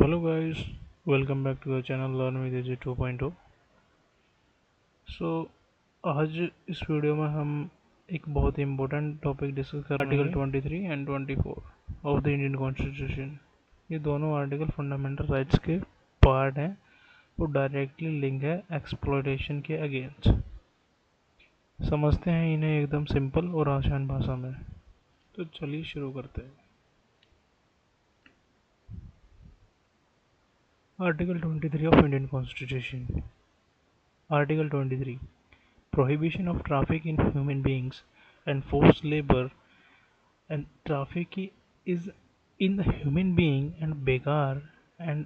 Hello guys, welcome back to the channel learn with AG 2.0। So आज इस video में हम एक बहुत ही इम्पोर्टेंट टॉपिक डिस्कस कर रहे हैं, article 23 and 24 of the Indian constitution. ये दोनों आर्टिकल फंडामेंटल राइट्स के पार्ट हैं और डायरेक्टली लिंक है एक्सप्लॉयटेशन के अगेंस्ट। समझते हैं इन्हें एकदम सिंपल और आसान भाषा में। तो चलिए शुरू करते हैं। Article 23 of Indian Constitution. Article 23. Prohibition of traffic in human beings and forced labor and traffic is in the human being and begar and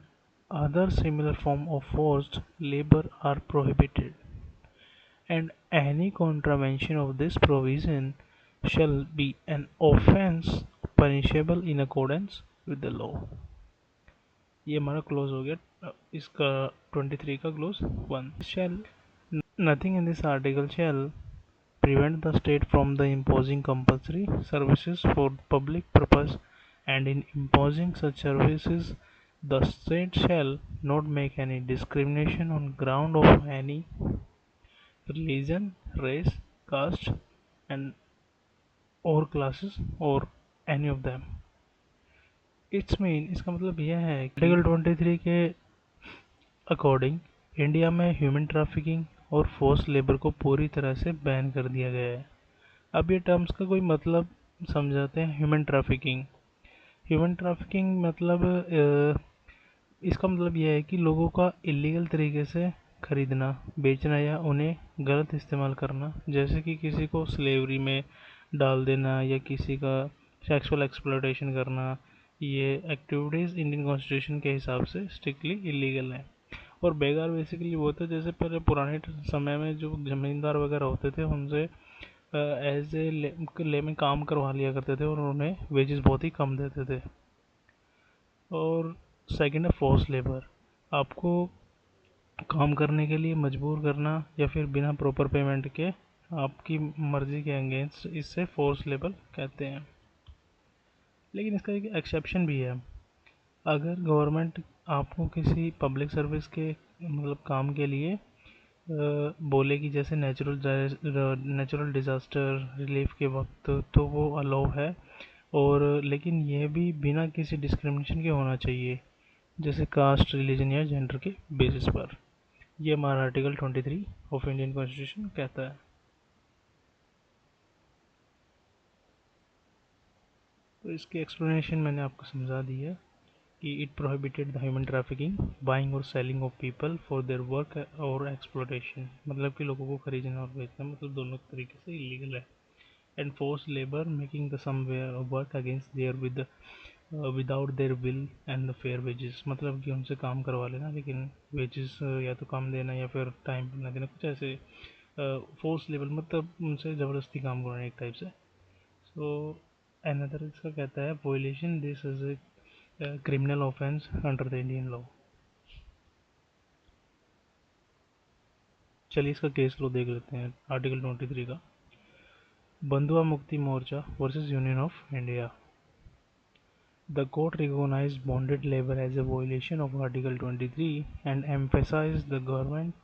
other similar form of forced labor are prohibited, and any contravention of this provision shall be an offence punishable in accordance with the law. ये हमारा close हो गया इसका 23 का close 1 shall nothing in this article shall prevent the state from the imposing compulsory services for public purpose, and in imposing such services the state shall not make any discrimination on ground of any religion, race, caste and or classes or any of them. It's mean इसका मतलब यह है कि article 23 के according India में human trafficking और force labour को पूरी तरह से बैन कर दिया गया है। अब ये टर्म्स का कोई मतलब समझाते हैं। ह्यूमन ट्रैफिकिंग मतलब इसका मतलब यह है कि लोगों का इलीगल तरीके से खरीदना, बेचना या उन्हें गलत इस्तेमाल करना, जैसे कि किसी को स्लेवरी में डाल देना या किसी का सेक्सुअल एक्सप्लॉयटेशन करना। ये एक्टिविटीज़ इंडियन कॉन्स्टिट्यूशन के हिसाब से स्ट्रिक्टली इलीगल है। और बेगार बेसिकली वो होता है जैसे पहले पुराने समय में जो ज़मींदार वगैरह होते थे उनसे एज ए ले में काम करवा लिया करते थे और उन्हें वेजेस बहुत ही कम देते थे। और सेकंड है फोर्स लेबर, आपको काम करने के लिए मजबूर करना या फिर बिना प्रॉपर पेमेंट के आपकी मर्ज़ी के अगेंस्ट, इससे फोर्स लेबर कहते हैं। लेकिन इसका एक एक्सेप्शन भी है। अगर गवर्नमेंट आपको किसी पब्लिक सर्विस के मतलब काम के लिए बोले कि जैसे नेचुरल डिज़ास्टर रिलीफ के वक्त, तो वो अलाउ है। और लेकिन यह भी बिना किसी डिस्क्रिमिनेशन के होना चाहिए, जैसे कास्ट, रिलीजन या जेंडर के बेसिस पर। ये हमारा आर्टिकल 23 ऑफ इंडियन कॉन्स्टिट्यूशन कहता है। तो इसकी एक्सप्लेनेशन मैंने आपको समझा दी है कि it prohibited the human trafficking, buying और selling of people for their work और एक्सप्लोटेशन, मतलब कि लोगों को खरीदना और बेचना, मतलब दोनों तरीके से इलीगल है। And force labour, making the some work against their without their will and the fair wages, मतलब कि उनसे काम करवा लेना लेकिन वेजेस या तो कम देना या फिर टाइम पर ना देना, कुछ ऐसे। फोर्स लेबर मतलब उनसे ज़बरदस्ती काम करवाना एक टाइप से। सो अनदर इसका कहता है violation this is a criminal offence under the Indian law. चलिए इसका केस लो देख लेते हैं। आर्टिकल 23 का, Bandhua Mukti Morcha versus union of India. The court recognized bonded labor as a violation of Article 23 and emphasized the government's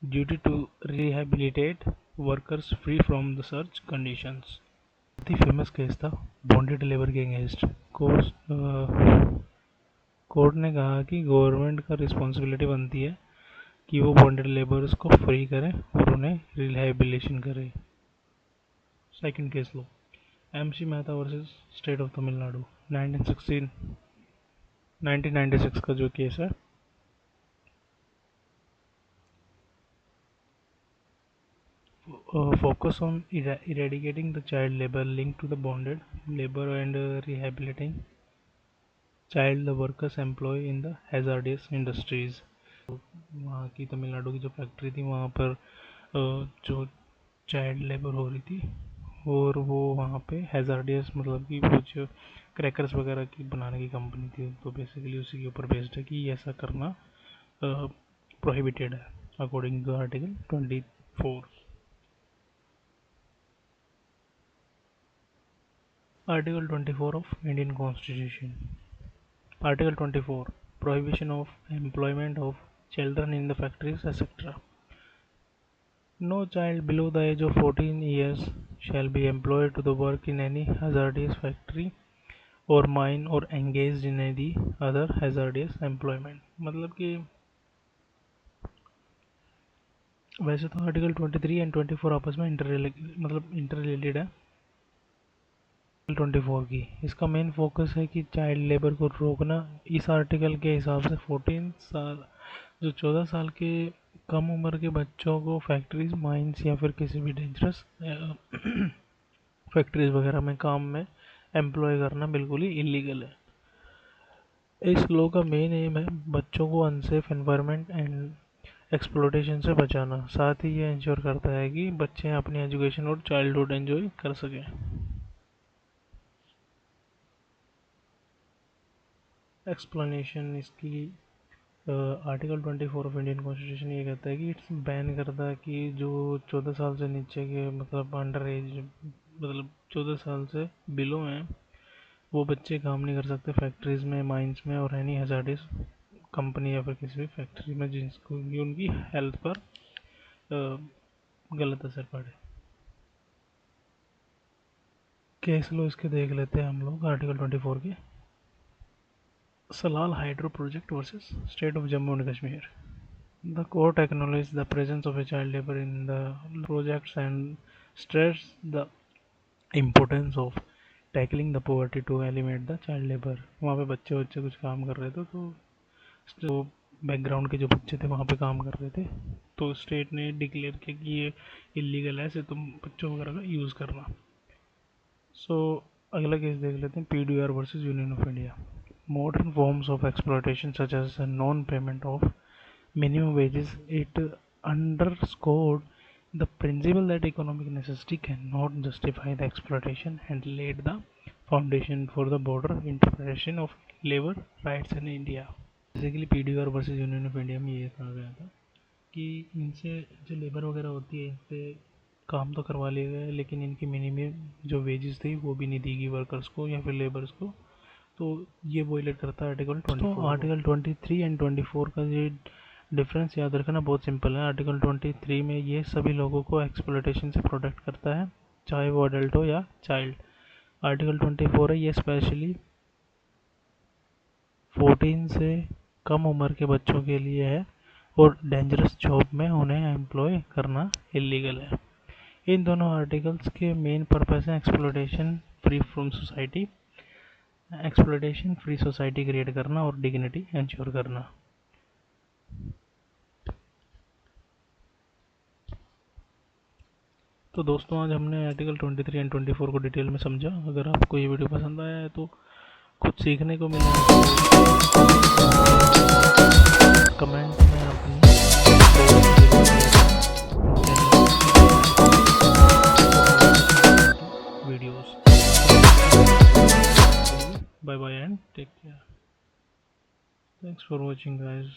duty to rehabilitate workers free from the such conditions. बहुत ही famous case था bonded labour के against. Court ने कहा कि government का responsibility बनती है कि वो बॉन्डेड लेबर्स को फ्री करें और उन्हें रिहैबिलिटेशन करे। Second case low, MC Mehta versus state of Tamil Nadu 1996 का जो केस है। Focus on eradicating the child labor linked to the bonded labor and rehabilitating child workers employed in the hazardous industries। वहाँ की तमिलनाडु की जो फैक्ट्री थी वहाँ पर जो चाइल्ड लेबर हो रही थी और वो वहाँ पे हैजार्डियस, मतलब कि कुछ क्रैकर्स वगैरह की बनाने की कंपनी थी, तो बेसिकली उसी के ऊपर बेस्ड है कि ऐसा करना प्रोहिबिटेड है according to article 24। Article 24 of Indian Constitution. Article 24. prohibition of employment of children in the factories, etc. No child below the age of 14 years shall be employed to the work in any hazardous factory or mine or engaged in any other hazardous employment. मतलब कि वैसे तो article 23 and 24 आपस में inter related है 24 की। इसका main focus है कि चाइल्ड लेबर को रोकना। इस आर्टिकल के हिसाब से 14 साल जो 14 साल के कम उम्र के बच्चों को फैक्ट्रीज माइंस या फिर किसी भी डेंजरस फैक्ट्रीज वगैरह में काम में एम्प्लॉय करना बिल्कुल ही इलीगल है। इस लॉ का मेन एम है बच्चों को अनसेफ एनवायरनमेंट एंड एक्सप्लोटेशन से बचाना, साथ ही ये इंश्योर करता है कि बच्चे अपनी एजुकेशन और चाइल्डहुड एंजॉय कर सकें। एक्सप्लेनेशन इसकी आर्टिकल 24 ऑफ इंडियन कॉन्स्टिट्यूशन ये कहता है कि इट्स बैन करता है कि जो 14 साल से नीचे के मतलब अंडर एज मतलब 14 साल से बिलो हैं वो बच्चे काम नहीं कर सकते फैक्ट्रीज़ में माइंस में और एनी हैजार्डस कंपनी या फिर किसी भी फैक्ट्री में जिसको उनकी हेल्थ पर गलत असर पड़े। केस लो इसके देख लेते हैं हम लोग आर्टिकल 24 के। Salal hydro project versus state of Jammu and Kashmir. The court acknowledged the presence of a child labor in the projects and stressed the importance of tackling the poverty to eliminate the child labor। वहाँ पे बच्चे कुछ काम कर रहे थे तो background के जो बच्चे थे वहाँ पे काम कर रहे थे तो स्टेट ने डिक्लेयर किया कि ये इलीगल है, ऐसे तुम बच्चों वगैरह का यूज़ करना। अगला केस देख लेते हैं PDR versus union of India. Modern forms of exploitation such as non payment of minimum wages, it underscored the principle that economic necessity cannot justify the exploitation and laid the foundation for the broader interpretation of labor rights in India। Basically PDR versus union of India में ये कहा गया था कि इनसे जो labour वगैरह होती है इनसे काम तो करवा लिया गया लेकिन इनकी मिनिमम जो वेजेस थी वो भी नहीं दी गई वर्कर्स को या फिर लेबर्स को, तो ये वोलेट करता है आर्टिकल 24। तो आर्टिकल 23 एंड 24 का ये डिफरेंस याद रखना बहुत सिंपल है। आर्टिकल 23 में ये सभी लोगों को एक्सप्लॉयटेशन से प्रोटेक्ट करता है चाहे वो अडल्ट हो या चाइल्ड। आर्टिकल 24 है ये स्पेशली 14 से कम उम्र के बच्चों के लिए है और डेंजरस जॉब में उन्हें एम्प्लॉय करना इलीगल है। इन दोनों आर्टिकल्स के मेन पर्पस है एक्सप्लॉयटेशन फ्री सोसाइटी क्रिएट करना और डिग्निटी इंश्योर करना। तो दोस्तों आज हमने आर्टिकल 23 एंड 24 को डिटेल में समझा। अगर आपको ये वीडियो पसंद आया है तो कुछ सीखने को मिला है तो कमेंट में अपनी videos. Bye bye and take care. Thanks for watching guys.